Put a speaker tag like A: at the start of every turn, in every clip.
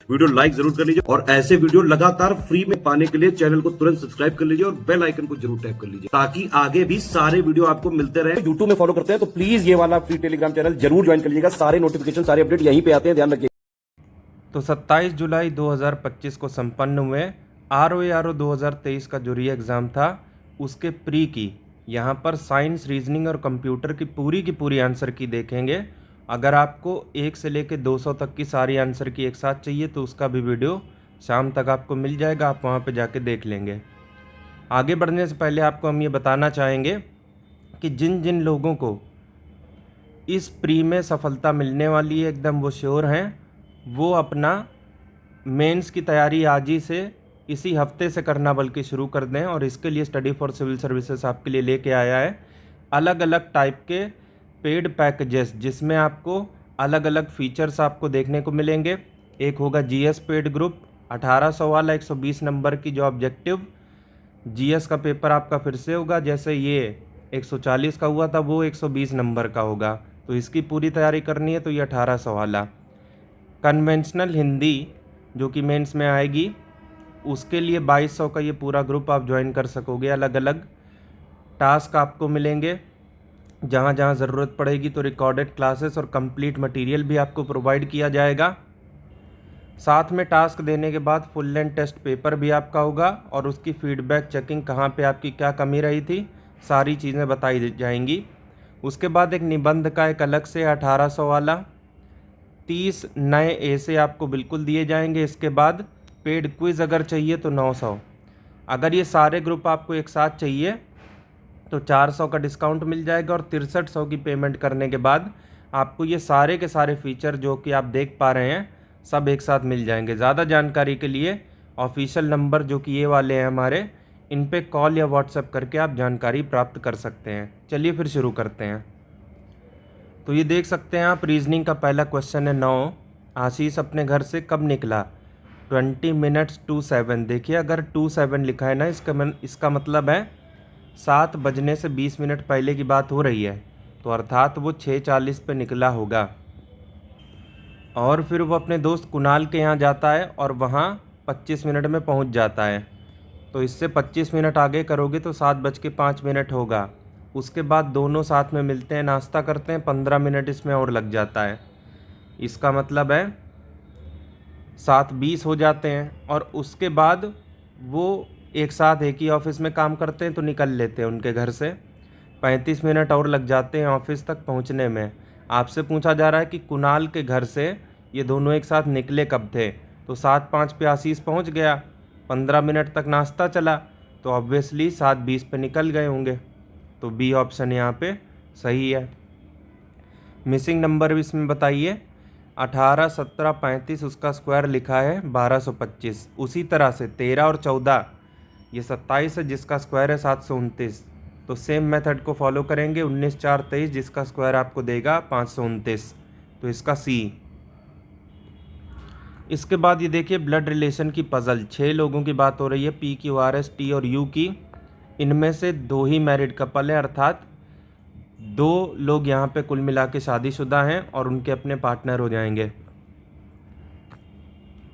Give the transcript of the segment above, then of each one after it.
A: Video like जरूर कर लीजिए और ऐसे वीडियो लगातार फ्री में पाने के लिए चैनल को तुरंत सब्सक्राइब कर लीजिए और बेल आइकन को जरूर टैप कर लीजिए ताकि आगे भी सारे वीडियो आपको मिलते रहे। यूट्यूब में फॉलो करते हैं तो प्लीज ये वाला फ्री टेलीग्राम चैनल जरूर ज्वाइन कर लीजिएगा। सारे नोटिफिकेशन सारे अपडेट यहीं पे आते हैं, ध्यान रखिए।
B: तो 27 जुलाई 2025 को संपन्न हुए ROA 2023 का जो री एग्ज़ाम था उसके प्री की यहाँ पर साइंस, रीजनिंग और कंप्यूटर की पूरी आंसर की देखेंगे। अगर आपको 1 से लेकर 200 तक की सारी आंसर की एक साथ चाहिए तो उसका भी वीडियो शाम तक आपको मिल जाएगा, आप वहाँ पे जाके देख लेंगे। आगे बढ़ने से पहले आपको हम ये बताना चाहेंगे कि जिन जिन लोगों को इस प्री में सफलता मिलने वाली है, एकदम वो श्योर हैं, वो अपना मेंस की तैयारी आज ही से, इसी हफ्ते से करना बल्कि शुरू कर दें। और इसके लिए स्टडी फॉर सिविल सर्विसेज आपके लिए लेके आया है अलग अलग टाइप के पेड पैकेजेस, जिसमें आपको अलग अलग फीचर्स आपको देखने को मिलेंगे। एक होगा जीएस पेड ग्रुप, 1800 वाला 120 नंबर की जो ऑब्जेक्टिव जीएस का पेपर आपका फिर से होगा, जैसे ये 140 का हुआ था वो 120 नंबर का होगा। तो इसकी पूरी तैयारी करनी है तो ये 1800 वाला। कन्वेंशनल हिंदी जो कि मेंस में आएगी उसके लिए 2200 का ये पूरा ग्रुप आप ज्वाइन कर सकोगे। अलग अलग टास्क आपको मिलेंगे, जहाँ जहाँ ज़रूरत पड़ेगी तो रिकॉर्डेड क्लासेस और कंप्लीट मटेरियल भी आपको प्रोवाइड किया जाएगा। साथ में टास्क देने के बाद फुल लेंथ टेस्ट पेपर भी आपका होगा और उसकी फीडबैक चेकिंग, कहाँ पे आपकी क्या कमी रही थी, सारी चीज़ें बताई जाएंगी। उसके बाद एक निबंध का एक अलग से 1800 वाला, 30 नए ऐसे आपको बिल्कुल दिए जाएंगे। इसके बाद पेड क्विज़ अगर चाहिए तो 900। अगर ये सारे ग्रुप आपको एक साथ चाहिए तो 400 का डिस्काउंट मिल जाएगा और 6300 की पेमेंट करने के बाद आपको ये सारे के सारे फीचर जो कि आप देख पा रहे हैं सब एक साथ मिल जाएंगे। ज़्यादा जानकारी के लिए ऑफिशियल नंबर जो कि ये वाले हैं हमारे, इन पे कॉल या व्हाट्सएप करके आप जानकारी प्राप्त कर सकते हैं। चलिए फिर शुरू करते हैं। तो ये देख सकते हैं आप, रीजनिंग का पहला क्वेश्चन है 9। आशीष अपने घर से कब निकला? 20 मिनट्स टू 7। देखिए अगर 2:07 लिखा है ना, इसका मतलब है 7 बजने से 20 मिनट पहले की बात हो रही है, तो अर्थात वो 6:40 पे निकला होगा। और फिर वो अपने दोस्त कुणाल के यहाँ जाता है और वहाँ 25 मिनट में पहुँच जाता है। तो इससे 25 मिनट आगे करोगे तो 7:05 होगा। उसके बाद दोनों साथ में मिलते हैं, नाश्ता करते हैं, 15 मिनट इसमें और लग जाता है। इसका मतलब है 7:20 हो जाते हैं। और उसके बाद वो एक साथ एक ही ऑफिस में काम करते हैं तो निकल लेते हैं उनके घर से। 35 मिनट और लग जाते हैं ऑफिस तक पहुंचने में। आपसे पूछा जा रहा है कि कुणाल के घर से ये दोनों एक साथ निकले कब थे, तो 7:05 पे आशीष पहुंच गया, 15 मिनट तक नाश्ता चला, तो ऑब्वियसली 7:20 पे निकल गए होंगे। तो बी ऑप्शन यहाँ पे सही है। मिसिंग नंबर भी इसमें बताइए। 18, 17, 35 उसका स्क्वायर लिखा है 1225। उसी तरह से 13 और 14 ये 27 है जिसका स्क्वायर है 729। तो सेम मेथड को फॉलो करेंगे। 19, 4, 23 जिसका स्क्वायर आपको देगा 529। तो इसका सी। इसके बाद ये देखिए ब्लड रिलेशन की पजल। 6 लोगों की बात हो रही है, P, Q, R, S, T और U की। इनमें से 2 ही मैरिड कपल हैं, अर्थात 2 लोग यहाँ पे कुल मिला के शादीशुदा हैं और उनके अपने पार्टनर हो जाएंगे।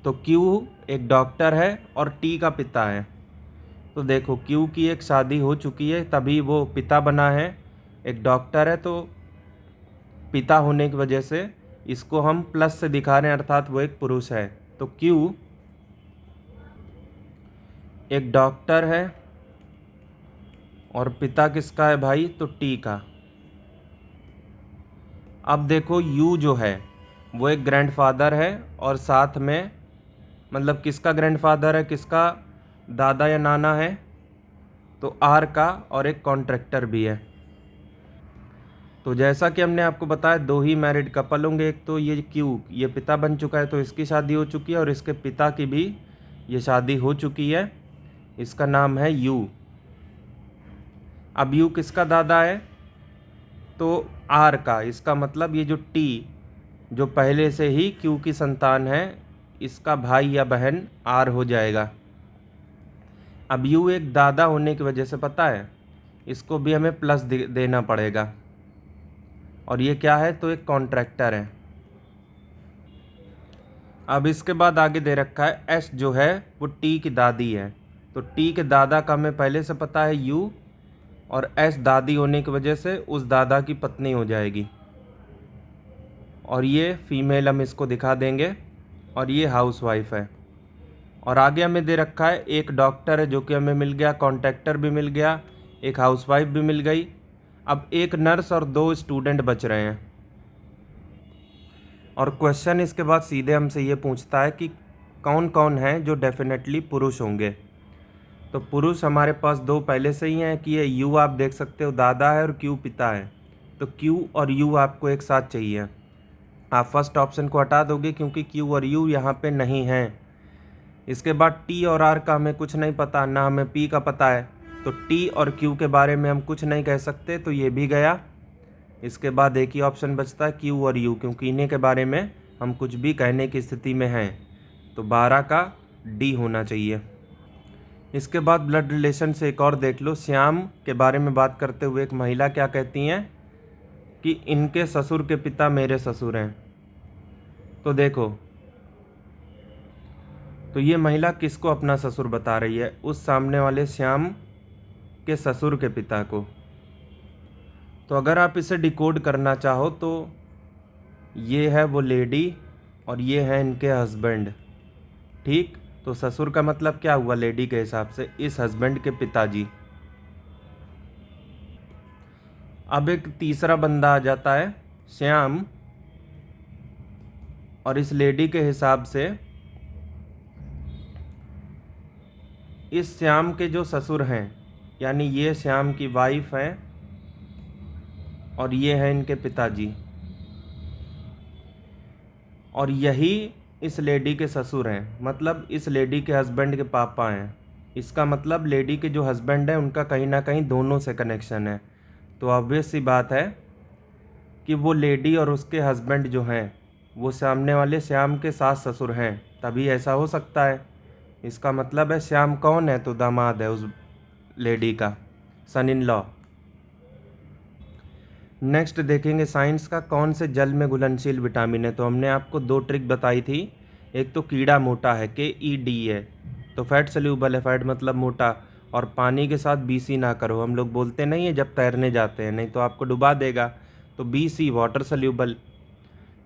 B: तो Q एक डॉक्टर है और T का पिता है। तो देखो Q की एक शादी हो चुकी है तभी वो पिता बना है। एक डॉक्टर है तो पिता होने की वजह से इसको हम प्लस से दिखा रहे हैं, अर्थात वो एक पुरुष है। तो Q एक डॉक्टर है और पिता किसका है भाई? तो T का। अब देखो U जो है वो एक ग्रैंडफादर है और साथ में, मतलब किसका ग्रैंडफादर है, किसका दादा या नाना है? तो R का, और एक कॉन्ट्रैक्टर भी है। तो जैसा कि हमने आपको बताया 2 ही मैरिड कपल होंगे। एक तो ये Q, ये पिता बन चुका है तो इसकी शादी हो चुकी है, और इसके पिता की भी ये शादी हो चुकी है। इसका नाम है U। अब U किसका दादा है? तो R का। इसका मतलब ये जो T जो पहले से ही Q की संतान है, इसका भाई या बहन R हो जाएगा। अब U एक दादा होने की वजह से पता है इसको भी हमें प्लस देना पड़ेगा। और ये क्या है? तो एक कॉन्ट्रैक्टर है। अब इसके बाद आगे दे रखा है एस जो है वो टी की दादी है, तो टी के दादा का हमें पहले से पता है यू, और एस दादी होने की वजह से उस दादा की पत्नी हो जाएगी, और ये फीमेल हम इसको दिखा देंगे, और ये हाउसवाइफ है। और आगे हमें दे रखा है एक डॉक्टर है जो कि हमें मिल गया, कॉन्ट्रैक्टर भी मिल गया, एक हाउसवाइफ भी मिल गई। अब एक नर्स और 2 स्टूडेंट बच रहे हैं। और क्वेश्चन इसके बाद सीधे हमसे ये पूछता है कि कौन कौन है जो डेफिनेटली पुरुष होंगे। तो पुरुष हमारे पास 2 पहले से ही हैं कि ये यू आप देख सकते हो दादा है और क्यू पिता है, तो क्यू और यू आपको एक साथ चाहिए। आप फर्स्ट ऑप्शन को हटा दोगे क्योंकि क्यू और यू यहाँ पे नहीं हैं। इसके बाद टी और आर का हमें कुछ नहीं पता, ना हमें पी का पता है, तो टी और क्यू के बारे में हम कुछ नहीं कह सकते, तो ये भी गया। इसके बाद एक ही ऑप्शन बचता है क्यू और यू, क्योंकि इन्हीं के बारे में हम कुछ भी कहने की स्थिति में हैं, तो 12 का डी होना चाहिए। इसके बाद ब्लड रिलेशन से एक और देख लो। श्याम के बारे में बात करते हुए एक महिला क्या कहती हैं कि इनके ससुर के पिता मेरे ससुर हैं। तो देखो, तो ये महिला किसको अपना ससुर बता रही है? उस सामने वाले श्याम के ससुर के पिता को। तो अगर आप इसे डिकोड करना चाहो तो ये है वो लेडी और ये है इनके हस्बैंड, ठीक। तो ससुर का मतलब क्या हुआ लेडी के हिसाब से? इस हस्बैंड के पिताजी। अब एक तीसरा बंदा आ जाता है श्याम, और इस लेडी के हिसाब से इस श्याम के जो ससुर हैं, यानी ये श्याम की वाइफ है और ये है इनके पिताजी, और यही इस लेडी के ससुर हैं, मतलब इस लेडी के हस्बैंड के पापा हैं। इसका मतलब लेडी के जो हस्बैंड हैं उनका कहीं ना कहीं दोनों से कनेक्शन है। तो ऑब्वियस सी बात है कि वो लेडी और उसके हस्बैंड जो हैं वो सामने वाले श्याम के सास ससुर हैं, तभी ऐसा हो सकता है। इसका मतलब है श्याम कौन है? तो दामाद है उस लेडी का, सन इन लॉ। नेक्स्ट देखेंगे साइंस का, कौन से जल में घुलनशील विटामिन है। तो हमने आपको 2 ट्रिक बताई थी। एक तो कीड़ा मोटा है, KED है, तो फैट सोल्यूबल है, फैट मतलब मोटा, और पानी के साथ BC ना करो। हम लोग बोलते नहीं है जब तैरने जाते हैं, नहीं तो आपको डुबा देगा, तो BC वाटर सोल्यूबल।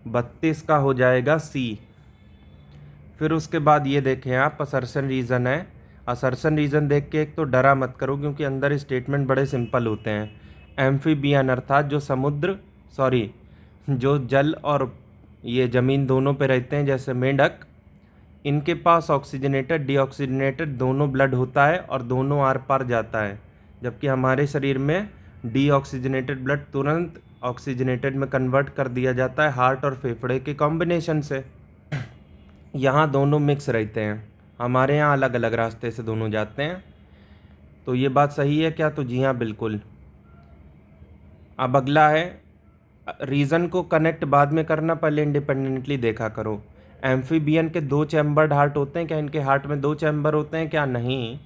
B: 32 का हो जाएगा C। फिर उसके बाद ये देखें आप, असर्शन रीज़न है। असर्शन रीज़न देख के एक तो डरा मत करो, क्योंकि अंदर स्टेटमेंट बड़े सिंपल होते हैं। एम्फीबियन अर्थात जो जल और ये ज़मीन दोनों पे रहते हैं, जैसे मेंढक, इनके पास ऑक्सीजनेटेड डीऑक्सीजनेटेड दोनों ब्लड होता है और दोनों आर पार जाता है, जबकि हमारे शरीर में डीऑक्सीजनेटेड ब्लड तुरंत ऑक्सीजनेटेड में कन्वर्ट कर दिया जाता है हार्ट और फेफड़े के कॉम्बिनेशन से। यहाँ दोनों मिक्स रहते हैं, हमारे यहाँ अलग अलग रास्ते से दोनों जाते हैं। तो ये बात सही है क्या? तो जी हाँ, बिल्कुल। अब अगला है, रीज़न को कनेक्ट बाद में करना, पहले इंडिपेंडेंटली देखा करो। एम्फीबियन के 2 चैम्बर्ड हार्ट होते हैं क्या? इनके हार्ट में 2 चैम्बर होते हैं क्या? नहीं,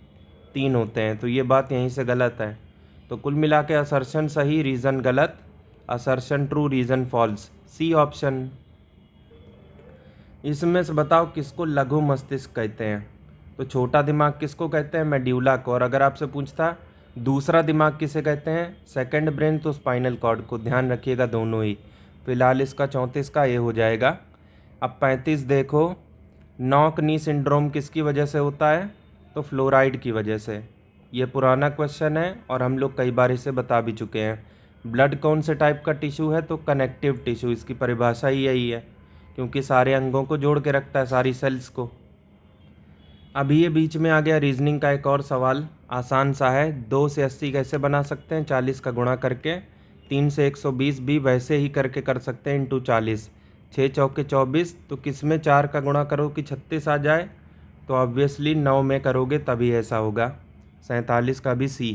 B: 3 होते हैं। तो ये बात यहीं से गलत है। तो कुल मिला के असर्शन सही, रीज़न गलत, assertion true, reason false, C option. इसमें से बताओ किसको लघु मस्तिष्क कहते हैं? तो छोटा दिमाग किसको कहते हैं? मेड्यूला को। और अगर आपसे पूछता दूसरा दिमाग किसे कहते हैं? सेकंड ब्रेन, तो स्पाइनल कॉर्ड को। ध्यान रखिएगा दोनों ही। फिलहाल इसका 34 का ये हो जाएगा। अब 35 देखो, नॉक नी सिंड्रोम किसकी वजह से होता है? तो फ्लोराइड की वजह से। ये पुराना क्वेश्चन है और हम लोग कई बार इसे बता भी चुके हैं। ब्लड कौन से टाइप का टिश्यू है? तो कनेक्टिव टिश्यू, इसकी परिभाषा ही यही है, क्योंकि सारे अंगों को जोड़ के रखता है, सारी सेल्स को। अभी ये बीच में आ गया रीजनिंग का एक और सवाल, आसान सा है। 2 से 80 कैसे बना सकते हैं? 40 का गुणा करके। 3 से 120 भी वैसे ही करके कर सकते हैं, इंटू 40। 6 चौके 24, तो किस में 4 का गुणा करो कि 36 आ जाए? तो ऑब्वियसली 9 में करोगे तभी ऐसा होगा। 47 का भी C।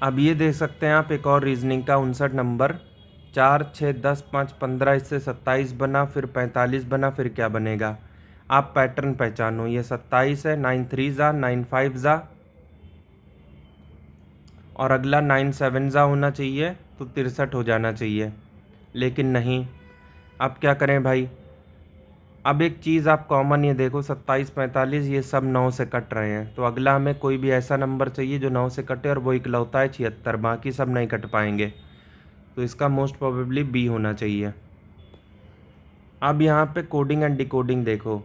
B: अब ये देख सकते हैं आप एक और रीजनिंग का 59 नंबर। 4, 6, 10, 5, 15, इससे 27 बना, फिर 45 बना, फिर क्या बनेगा? आप पैटर्न पहचानो। ये 27 है, 9 3 जा, 9 5 जा, और अगला 9 7 जा होना चाहिए, तो 63 हो जाना चाहिए, लेकिन नहीं। अब क्या करें भाई? अब एक चीज़ आप कॉमन ये देखो, 27, 45 ये सब 9 से कट रहे हैं, तो अगला हमें कोई भी ऐसा नंबर चाहिए जो 9 से कटे और वो इकलौता है 76, बाकी सब नहीं कट पाएंगे, तो इसका मोस्ट प्रोबेबली बी होना चाहिए। अब यहाँ पे कोडिंग एंड डिकोडिंग देखो,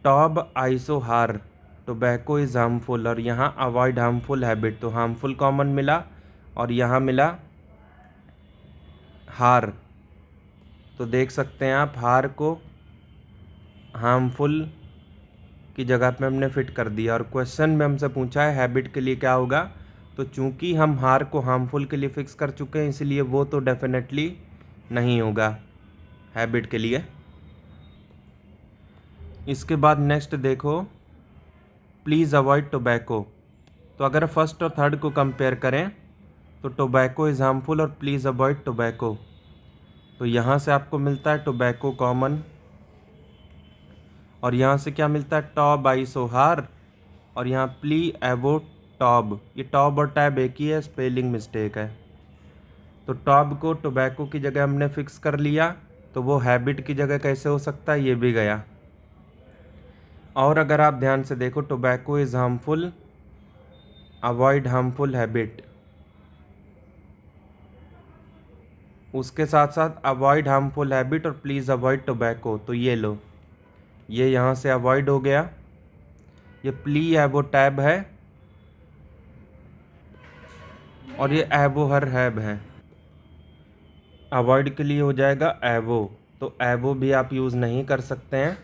B: टॉब आइसो हार टोबैको इज़ हार्मफुल, और यहाँ अवॉइड हार्मफुल हैबिट, तो हार्मफुल कॉमन मिला और यहाँ मिला हार, तो देख सकते हैं आप हार को हार्मफुल की जगह पे हमने फिट कर दिया। और क्वेश्चन में हमसे पूछा है हैबिट के लिए क्या होगा, तो चूंकि हम हार को हार्मफुल के लिए फिक्स कर चुके हैं इसलिए वो तो डेफिनेटली नहीं होगा हैबिट के लिए। इसके बाद नेक्स्ट देखो, प्लीज़ अवॉइड टोबैको, तो अगर फर्स्ट और थर्ड को कंपेयर करें तो टोबैको इज़ हार्मफुल और प्लीज़ अवॉइड टोबैको, तो यहाँ से आपको मिलता है टोबैको कॉमन, और यहाँ से क्या मिलता है टॉब आइसो हार, और यहाँ प्ली एवो टॉब, ये टॉब और टैब एक ही है, स्पेलिंग मिस्टेक है, तो टॉब को टोबैको की जगह हमने फिक्स कर लिया, तो वो हैबिट की जगह कैसे हो सकता है, ये भी गया। और अगर आप ध्यान से देखो, tobacco is harmful, avoid harmful habit, उसके साथ साथ अवॉइड हार्मफुल हैबिट और प्लीज़ अवॉइड टोबैको, तो ये लो, ये यहाँ से अवॉइड हो गया, ये प्ली एवो टैब है और ये एवो हर हैब है, अवॉइड के लिए हो जाएगा एवो, तो एवो भी आप यूज़ नहीं कर सकते हैं,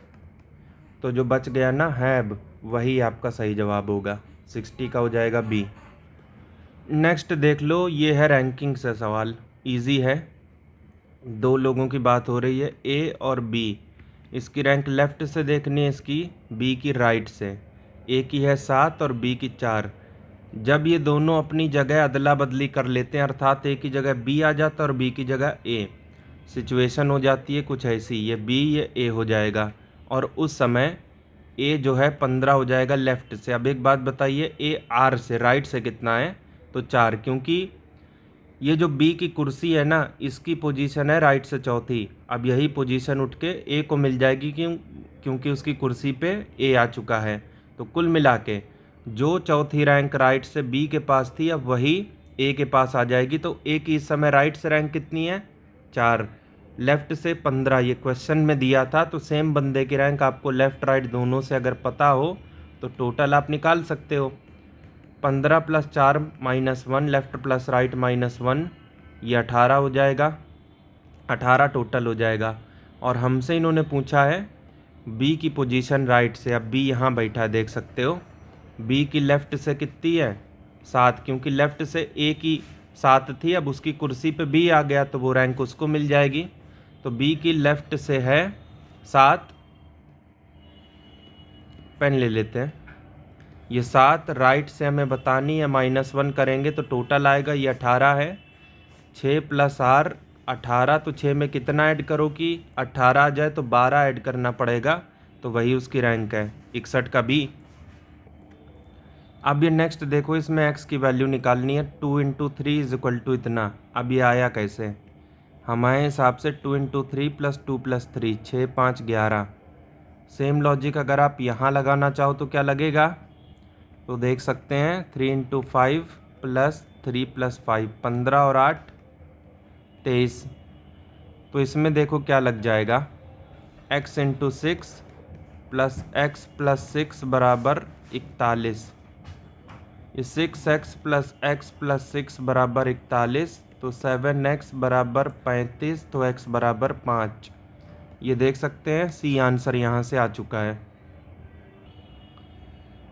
B: तो जो बच गया ना हैब, वही आपका सही जवाब होगा, 60 का हो जाएगा बी। नेक्स्ट देख लो, ये है रैंकिंग से सवाल, इजी है, दो लोगों की बात हो रही है ए और बी, इसकी रैंक लेफ़्ट से देखनी है, इसकी बी की राइट से, ए की है 7 और बी की 4, जब ये दोनों अपनी जगह अदला बदली कर लेते हैं, अर्थात ए की जगह बी आ जाता है और बी की जगह ए, सिचुएशन हो जाती है कुछ ऐसी, ये बी ये ए हो जाएगा, और उस समय ए जो है 15 हो जाएगा लेफ़्ट से। अब एक बात बताइए, ए आर से राइट से कितना है, तो 4, क्योंकि ये जो बी की कुर्सी है ना, इसकी पोजीशन है राइट से चौथी, अब यही पोजीशन उठ के ए को मिल जाएगी, क्योंकि उसकी कुर्सी पे ए आ चुका है, तो कुल मिला के जो चौथी रैंक राइट से बी के पास थी अब वही ए के पास आ जाएगी, तो ए की इस समय राइट से रैंक कितनी है 4, लेफ़्ट से 15, ये क्वेश्चन में दिया था, तो सेम बंदे की रैंक आपको लेफ़्ट राइट दोनों से अगर पता हो तो टोटल आप निकाल सकते हो, 15 + 4 -1, लेफ़्ट प्लस राइट -1, ये 18 हो जाएगा, 18 टोटल हो जाएगा। और हमसे इन्होंने पूछा है बी की पोजीशन राइट से, अब बी यहाँ बैठा है देख सकते हो, बी की लेफ़्ट से कितनी है 7, क्योंकि लेफ़्ट से ए की 7 थी, अब उसकी कुर्सी पे बी आ गया तो वो रैंक उसको मिल जाएगी, तो बी की लेफ़्ट से है 7, पेन ले लेते हैं, ये 7 राइट से हमें बतानी है, -1 करेंगे तो टोटल आएगा, ये 18 है, 6 + R 18, तो 6 में कितना ऐड करो कि 18 आ जाए, तो 12 ऐड करना पड़ेगा, तो वही उसकी रैंक है 61 का बी। अब ये नेक्स्ट देखो, इसमें x की वैल्यू निकालनी है, 2 × 3 = इतना, अब ये आया कैसे, हमारे हिसाब से 2 × 3 + 2 + 3 6, 5, 11, सेम लॉजिक अगर आप यहाँ लगाना चाहो तो क्या लगेगा, तो देख सकते हैं 3 × 5 + 3 + 5 15 और 8 23, तो इसमें देखो क्या लग जाएगा, x × 6 + x + 6 = 41, ये 6x + x + 6 = 41, तो 7x = 35, तो x = 5, ये देख सकते हैं सी आंसर यहाँ से आ चुका है।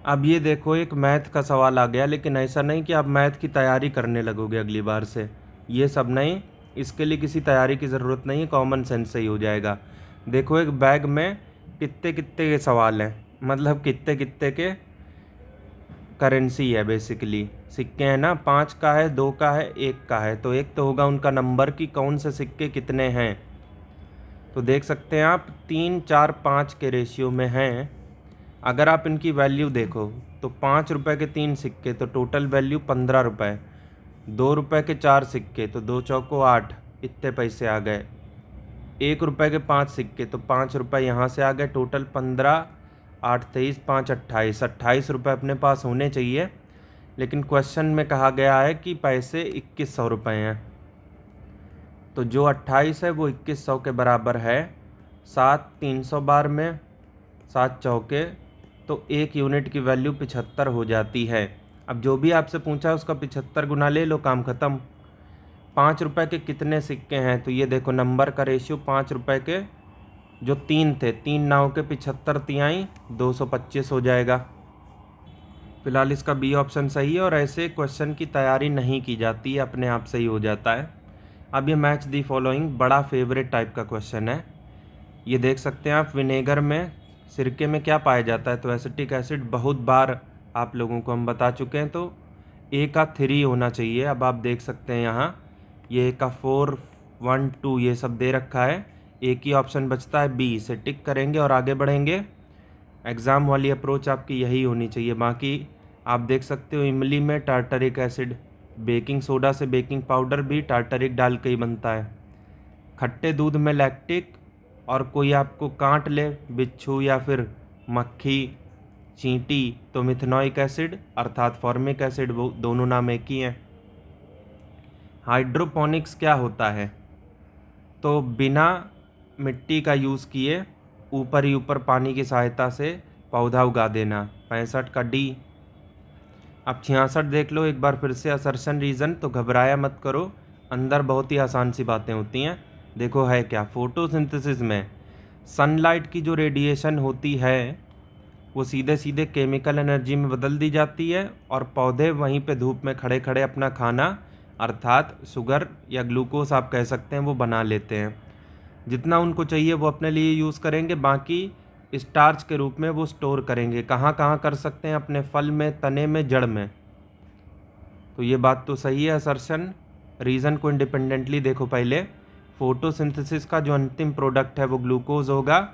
B: अब ये देखो एक मैथ का सवाल आ गया, लेकिन ऐसा नहीं कि आप मैथ की तैयारी करने लगोगे अगली बार से, ये सब नहीं, इसके लिए किसी तैयारी की ज़रूरत नहीं है, कॉमन सेंस से ही हो जाएगा। देखो एक बैग में कितने कितने के सवाल हैं, मतलब कितने कितने के करेंसी है, बेसिकली सिक्के हैं ना, 5 का है, 2 का है, 1 का है, तो एक तो होगा उनका नंबर कि कौन से सिक्के कितने हैं, तो देख सकते हैं आप 3, 4, 5 के रेशियो में हैं। अगर आप इनकी वैल्यू देखो तो 5 रुपये के 3 सिक्के तो टोटल वैल्यू 15 रुपये, 2 रुपये के 4 सिक्के तो 2 चौको 8, इतने पैसे आ गए। ₹1 के 5 सिक्के, तो ₹5 यहाँ से आ गए। टोटल 15, 8 23, 5 28, ₹28 अपने पास होने चाहिए। लेकिन क्वेश्चन में कहा गया है कि पैसे ₹2100 हैं, तो जो 28 है वो 2100 के बराबर है। 7 300 बार में 7 चौके, तो 1 यूनिट की वैल्यू 75 हो जाती है। अब जो भी आपसे पूछा है उसका 75 गुना ले लो, काम ख़त्म। ₹5 के कितने सिक्के हैं, तो ये देखो नंबर का रेशियो, ₹5 के जो 3 थे, 3 नाव के 75 तिहाई 225 हो जाएगा। फिलहाल इसका बी ऑप्शन सही है, और ऐसे क्वेश्चन की तैयारी नहीं की जाती है, अपने आप सही हो जाता है। अब ये मैच दी फॉलोइंग बड़ा फेवरेट टाइप का क्वेश्चन है। ये देख सकते हैं आप, विनेगर में, सिरके में क्या पाया जाता है, तो एसिटिक एसिड। बहुत बार आप लोगों को हम बता चुके हैं, तो ए का 3 होना चाहिए। अब आप देख सकते हैं यहाँ ये का 4 1 2 ये सब दे रखा है। एक ही ऑप्शन बचता है बी, से टिक करेंगे और आगे बढ़ेंगे। एग्ज़ाम वाली अप्रोच आपकी यही होनी चाहिए। बाकी आप देख सकते हो इमली में टार्टरिक एसिड, बेकिंग सोडा से बेकिंग पाउडर भी टार्टरिक डाल के ही बनता है। खट्टे दूध में लैक्टिक, और कोई आपको काट ले, बिच्छू या फिर मक्खी, चींटी, तो मिथेनोइक एसिड अर्थात फॉर्मिक एसिड, वो दोनों नाम एक ही हैं। हाइड्रोपोनिक्स क्या होता है, तो बिना मिट्टी का यूज़ किए ऊपर ही ऊपर पानी की सहायता से पौधा उगा देना, 65 का डी। अब 66 देख लो एक बार फिर से, असर्शन रीज़न, तो घबराया मत करो, अंदर बहुत ही आसान सी बातें होती हैं। देखो है क्या, फोटोसिंथेसिस में सनलाइट की जो रेडिएशन होती है वो सीधे सीधे केमिकल एनर्जी में बदल दी जाती है, और पौधे वहीं पे धूप में खड़े खड़े अपना खाना अर्थात शुगर या ग्लूकोज आप कह सकते हैं वो बना लेते हैं। जितना उनको चाहिए वो अपने लिए यूज़ करेंगे, बाकी स्टार्च के रूप में वो स्टोर करेंगे। कहाँ कहाँ कर सकते हैं, अपने फल में, तने में, जड़ में। तो ये बात तो सही है असर्शन। रीज़न को इंडिपेंडेंटली देखो। पहले फोटोसिंथेसिस का जो अंतिम प्रोडक्ट है वो ग्लूकोज होगा,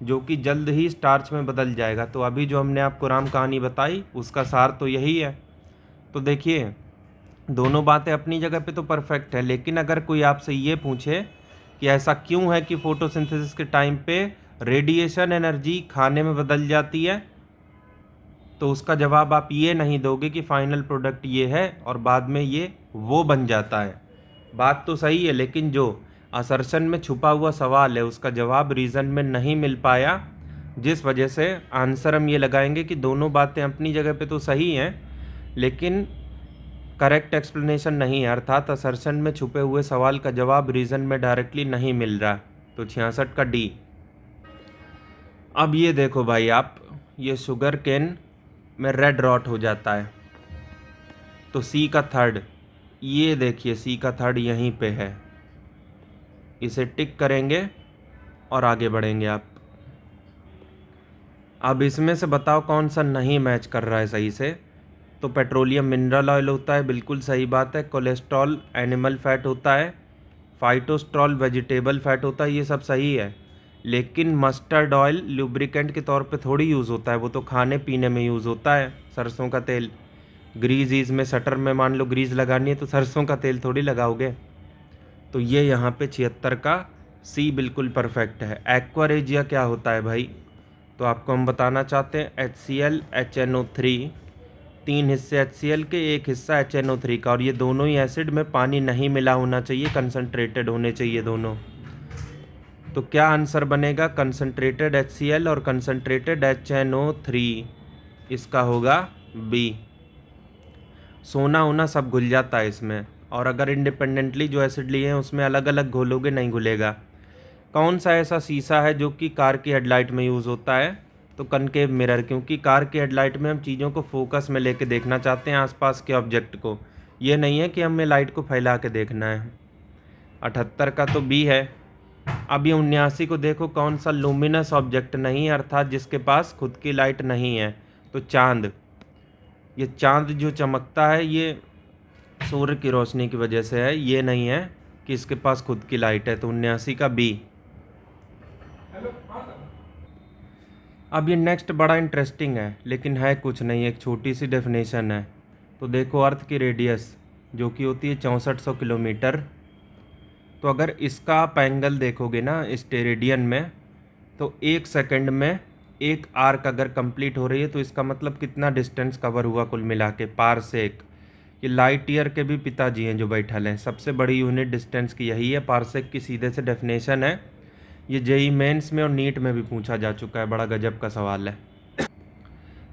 B: जो कि जल्द ही स्टार्च में बदल जाएगा। तो अभी जो हमने आपको राम कहानी बताई उसका सार तो यही है। तो देखिए दोनों बातें अपनी जगह पे तो परफेक्ट है, लेकिन अगर कोई आपसे ये पूछे कि ऐसा क्यों है कि फोटोसिंथेसिस के टाइम पे रेडिएशन एनर्जी खाने में बदल जाती है, तो उसका जवाब आप ये नहीं दोगे कि फाइनल प्रोडक्ट ये है और बाद में ये वो बन जाता है। बात तो सही है, लेकिन जो असर्शन में छुपा हुआ सवाल है उसका जवाब रीज़न में नहीं मिल पाया, जिस वजह से आंसर हम ये लगाएंगे कि दोनों बातें अपनी जगह पे तो सही हैं, लेकिन करेक्ट एक्सप्लेनेशन नहीं है, अर्थात असर्शन में छुपे हुए सवाल का जवाब रीज़न में डायरेक्टली नहीं मिल रहा। तो 66 का डी। अब ये देखो भाई आप, ये शुगर केन में रेड रॉट हो जाता है, तो सी का थर्ड, ये देखिए सी का थर्ड यहीं पे है, इसे टिक करेंगे और आगे बढ़ेंगे आप। अब इसमें से बताओ कौन सा नहीं मैच कर रहा है सही से, तो पेट्रोलियम मिनरल ऑयल होता है, बिल्कुल सही बात है। कोलेस्ट्रॉल एनिमल फैट होता है, फाइटोस्ट्रॉल वेजिटेबल फैट होता है, ये सब सही है। लेकिन मस्टर्ड ऑयल लुब्रिकेंट के तौर पे थोड़ी यूज़ होता है, वो तो खाने पीने में यूज़ होता है। सरसों का तेल, ग्रीज ईज में, शटर में मान लो ग्रीज लगानी है तो सरसों का तेल थोड़ी लगाओगे। तो ये यहाँ पे 76 का सी बिल्कुल परफेक्ट है। एक्वारेजिया क्या होता है भाई, तो आपको हम बताना चाहते हैं HCl HNO3, 3 हिस्से HCl के, 1 हिस्सा HNO3 का, और ये दोनों ही एसिड में पानी नहीं मिला होना चाहिए, कंसनट्रेटेड होने चाहिए दोनों। तो क्या आंसर बनेगा, कंसनट्रेटेड HCl और कंसनट्रेटेड HNO3, इसका होगा बी। सोना होना सब घुल जाता है इसमें, और अगर इंडिपेंडेंटली जो एसिड लिए हैं उसमें अलग अलग घोलोगे नहीं घुलेगा। कौन सा ऐसा शीशा है जो कि कार की हेडलाइट में यूज़ होता है, तो कनकेव मिरर, क्योंकि कार की हेडलाइट में हम चीज़ों को फोकस में लेके देखना चाहते हैं, आसपास के ऑब्जेक्ट को। ये नहीं है कि हमें लाइट को फैला के देखना है। 78 का तो बी है। अब ये 79 को देखो, कौन सा लुमिनस ऑब्जेक्ट नहीं है, अर्थात जिसके पास खुद की लाइट नहीं है, तो चांद। ये चांद जो चमकता है ये सूर्य की रोशनी की वजह से है, ये नहीं है कि इसके पास खुद की लाइट है, तो 79 का बी। अब ये नेक्स्ट बड़ा इंटरेस्टिंग है, लेकिन है कुछ नहीं, एक छोटी सी डेफिनेशन है। तो देखो अर्थ की रेडियस जो कि होती है 6400 किलोमीटर, तो अगर इसका आप एंगल देखोगे ना स्टेरेडियन में, तो 1 सेकंड में एक आर्क अगर कंप्लीट हो रही है तो इसका मतलब कितना डिस्टेंस कवर हुआ कुल मिला के, पारसेक। ये लाइट ईयर के भी पिताजी हैं जो बैठल हैं, सबसे बड़ी यूनिट डिस्टेंस की यही है, पारसेक की सीधे से डेफिनेशन है। ये जेई मेंस में और नीट में भी पूछा जा चुका है, बड़ा गजब का सवाल है।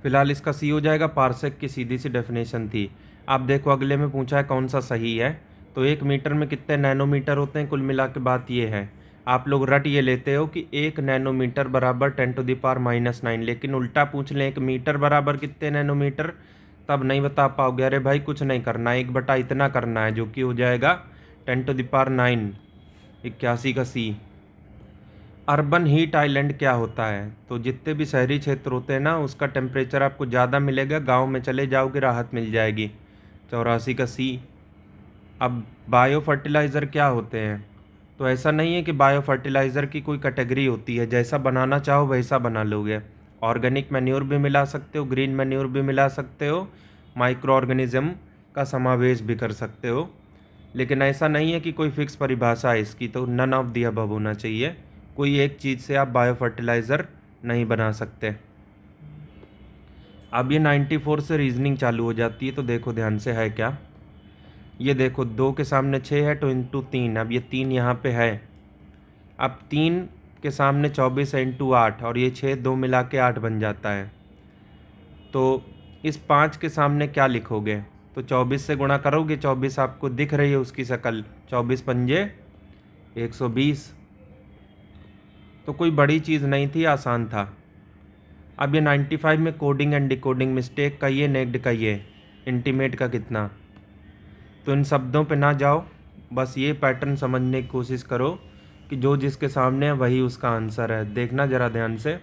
B: फिलहाल इसका सी हो जाएगा, पारसेक की सीधी सी डेफिनेशन थी। आप देखो अगले में पूछा है कौन सा सही है, तो 1 मीटर में कितने नैनोमीटर होते हैं, कुल मिला के बात ये है। आप लोग रट ये लेते हो कि 1 नैनोमीटर बराबर 10⁻⁹, लेकिन उल्टा पूछ लें 1 मीटर बराबर कितने नैनोमीटर, तब नहीं बता पाओगे। अरे भाई कुछ नहीं करना है, 1 बटा इतना करना है, जो कि हो जाएगा 10⁹ 81 का सी। अर्बन हीट आइलैंड क्या होता है, तो जितने भी शहरी क्षेत्र होते हैं ना, उसका टेम्परेचर आपको ज़्यादा मिलेगा, गांव में चले जाओगे राहत मिल जाएगी, 84 का सी। अब बायो फर्टिलाइज़र क्या होते हैं, तो ऐसा नहीं है कि बायो फर्टिलाइज़र की कोई कैटेगरी होती है, जैसा बनाना चाहो वैसा बना लोगे। ऑर्गेनिक मैन्योर भी मिला सकते हो, ग्रीन मैन्योर भी मिला सकते हो, माइक्रो ऑर्गेनिज्म का समावेश भी कर सकते हो, लेकिन ऐसा नहीं है कि कोई फिक्स परिभाषा है इसकी, तो नन ऑफ दी अबव होना चाहिए। कोई एक चीज़ से आप बायो फर्टिलाइज़र नहीं बना सकते। अब ये 94 से रीजनिंग चालू हो जाती है, तो देखो ध्यान से है क्या। ये देखो 2 के सामने 6 है तो इंटू 3, अब ये 3 यहाँ पे है, अब 3 के सामने 24 है इंटू 8, और ये 6 2 मिला के 8 बन जाता है। तो इस 5 के सामने क्या लिखोगे, तो 24 से गुणा करोगे, 24 आपको दिख रही है उसकी शक्ल, 24 पंजे 120। तो कोई बड़ी चीज़ नहीं थी, आसान था। अब ये 95 में कोडिंग एंड डिकोडिंग मिस्टेक का ये, नेग्ड का ये, इंटीमेट का कितना, तो इन शब्दों पे ना जाओ, बस ये पैटर्न समझने की कोशिश करो कि जो जिसके सामने है वही उसका आंसर है। देखना ज़रा ध्यान से,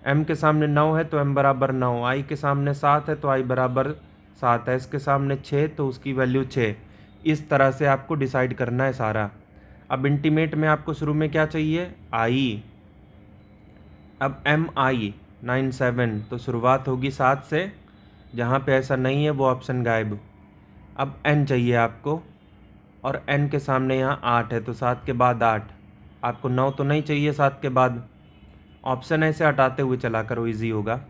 B: m के सामने 9 है तो m बराबर 9, i के सामने 7 है तो i बराबर 7 है, इसके सामने 6 तो उसकी वैल्यू 6। इस तरह से आपको डिसाइड करना है सारा। अब इंटीमेट में आपको शुरू में क्या चाहिए, i। अब mi 97, तो शुरुआत होगी 7 से, जहाँ पे ऐसा नहीं है वो ऑप्शन गायब। अब n चाहिए आपको, और n के सामने यहाँ 8 है तो 7 के बाद 8, आपको 9 तो नहीं चाहिए 7 के बाद, ऑप्शन ऐसे हटाते हुए चला करो, इजी होगा।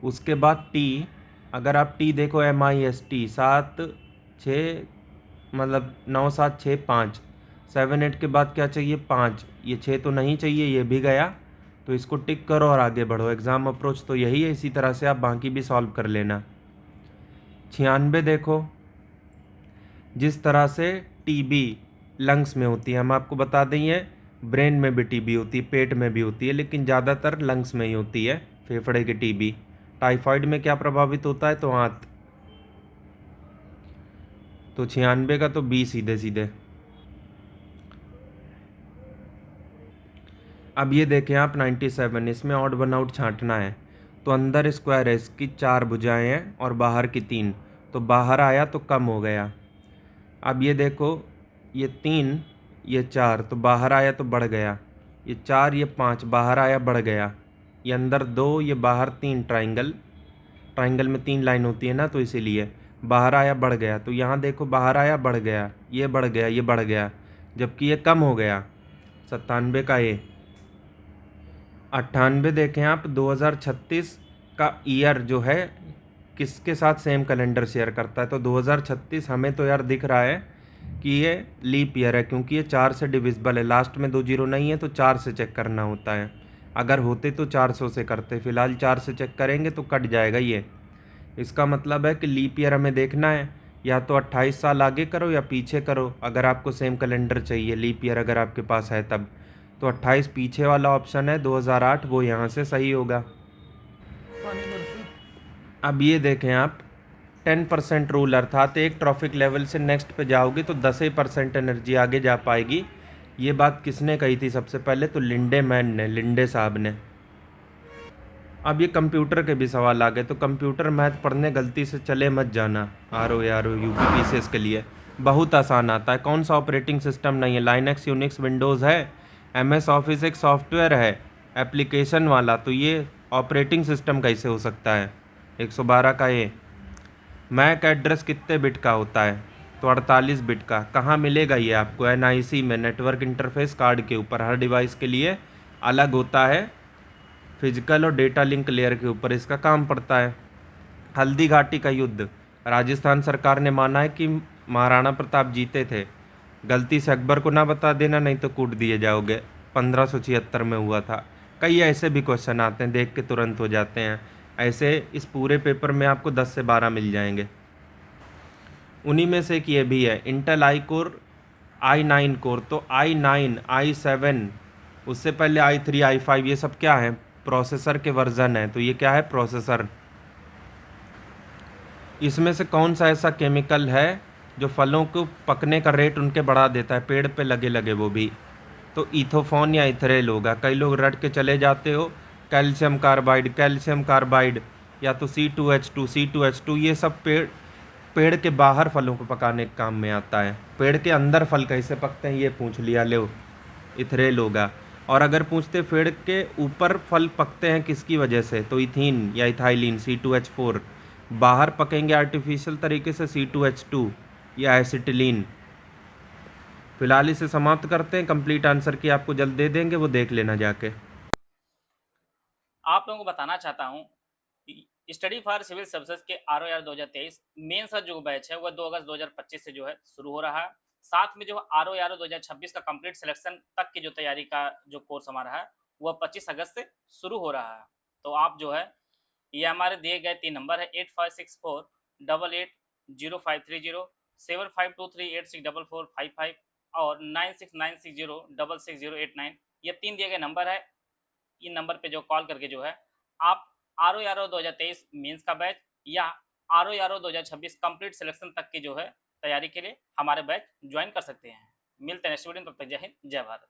B: उसके बाद t, अगर आप t देखो MIST 7 6, मतलब 9 7 6 5, 7 8 के बाद क्या चाहिए 5, ये 6 तो नहीं चाहिए, ये भी गया, तो इसको टिक करो और आगे बढ़ो। एग्ज़ाम अप्रोच तो यही है, इसी तरह से आप बाकी भी सॉल्व कर लेना। 96 देखो, जिस तरह से टीबी लंग्स में होती है, हम आपको बता देंगे ब्रेन में भी टीबी होती है, पेट में भी होती है, लेकिन ज़्यादातर लंग्स में ही होती है फेफड़े की टीबी। टाइफाइड में क्या प्रभावित होता है, तो आंत। तो 96 का तो बी सीधे सीधे। अब ये देखें आप 97, इसमें ऑड वन आउट छांटना है, तो अंदर स्क्वायर है, इसकी 4 भुजाएं हैं और बाहर की 3, तो बाहर आया तो कम हो गया। अब ये देखो, ये 3 ये 4, तो बाहर आया तो बढ़ गया, ये 4 ये 5, बाहर आया बढ़ गया, ये अंदर 2 ये बाहर 3, ट्राइंगल में 3 लाइन होती है ना, तो इसीलिए बाहर आया बढ़ गया। तो यहाँ देखो बाहर आया बढ़ गया, ये बढ़ गया, ये बढ़ गया, जबकि ये कम हो गया। 97 का ये। 98 देखें आप, 2036 का ईयर जो है किसके साथ सेम कैलेंडर शेयर करता है, तो 2036 हमें तो यार दिख रहा है कि ये लीप ईयर है, क्योंकि ये 4 से डिविजिबल है, लास्ट में 2 जीरो नहीं है तो 4 से चेक करना होता है। अगर होते तो 400 से करते, फिलहाल 4 से चेक करेंगे तो कट जाएगा ये। इसका मतलब है कि लीप ईयर हमें देखना है, या तो 28 साल आगे करो या पीछे करो, अगर आपको सेम कैलेंडर चाहिए, लीप ईयर अगर आपके पास है तब। तो 28 पीछे वाला ऑप्शन है 2008, वो यहाँ से सही होगा। अब ये देखें आप, 10% रूल, अर्थात एक ट्रॉफिक लेवल से नेक्स्ट पे जाओगे तो 10% एनर्जी आगे जा पाएगी। ये बात किसने कही थी सबसे पहले, तो लिंडेमैन ने, लिंडे साहब ने। अब ये कंप्यूटर के भी सवाल आ गए, तो कंप्यूटर मैथ पढ़ने गलती से चले मत जाना, RO UPPCS के लिए बहुत आसान आता है। कौन सा ऑपरेटिंग सिस्टम नहीं है, लाइनक्स यूनिक्स विंडोज़ है, MS ऑफिस एक सॉफ्टवेयर है एप्लीकेशन वाला, तो ये ऑपरेटिंग सिस्टम कैसे हो सकता है। 112 का ये। मैक एड्रेस कितने बिट का होता है, तो 48 बिट का कहाँ मिलेगा ये आपको? NIC में, नेटवर्क इंटरफेस कार्ड के ऊपर। हर डिवाइस के लिए अलग होता है, फिजिकल और डेटा लिंक लेयर के ऊपर इसका काम पड़ता है। हल्दी घाटी का युद्ध, राजस्थान सरकार ने माना है कि महाराणा प्रताप जीते थे। गलती से अकबर को ना बता देना, नहीं तो कूट दिए जाओगे। 1576 में हुआ था। कई ऐसे भी क्वेश्चन आते हैं, देख के तुरंत हो जाते हैं। ऐसे इस पूरे पेपर में आपको 10 से 12 मिल जाएंगे। उन्हीं में से एक ये भी है, इंटेल आई कोर i9 कोर। तो i9, i7, उससे पहले i3, i5, ये सब क्या है? प्रोसेसर के वर्जन है। तो ये क्या है? प्रोसेसर। इसमें से कौन सा ऐसा केमिकल है जो फलों को पकने का रेट उनके बढ़ा देता है, पेड़ पे लगे लगे वो भी? तो इथोफॉन या इथरेल होगा। कई लोग रट के चले जाते हो, कैल्शियम कार्बाइड, या तो C2H2, ये सब पेड़ के बाहर फलों को पकाने के काम में आता है। पेड़ के अंदर फल कैसे पकते हैं ये पूछ लिया, लो इथरेल होगा। और अगर पूछते पेड़ के ऊपर फल पकते हैं किसकी वजह से, तो इथीन या इथाइलिन, C2H4। बाहर पकेंगे आर्टिफिशियल तरीके से, C2H2 या एसिटिलीन। फिलहाल इसे समाप्त करते हैं। कंप्लीट आंसर की आपको जल्द दे देंगे, वो देख लेना जाके।
C: आप लोगों को बताना चाहता हूँ, स्टडी फॉर सिविल सर्विसेज के ROR 2023 मेंस का जो बैच है वह 2 अगस्त 2025 से जो है शुरू हो रहा है। साथ में जो ROR 2026 का कंप्लीट सिलेक्शन तक की जो तैयारी का जो कोर्स हमारा है वह 25 अगस्त से शुरू हो रहा है। तो आप जो है, ये हमारे दिए गए 3 नंबर है 8564880530, 7523864455 और 9696066089। ये 3 दिए गए नंबर है। इन नंबर पे जो कॉल करके जो है आप ROR 2023 मेंस का बैच या ROR 2026 कंप्लीट सिलेक्शन तक की जो है तैयारी के लिए हमारे बैच ज्वाइन कर सकते हैं। मिलते हैं नेक्स्ट वीडियो में, तब तक जय हिंद, जय भारत।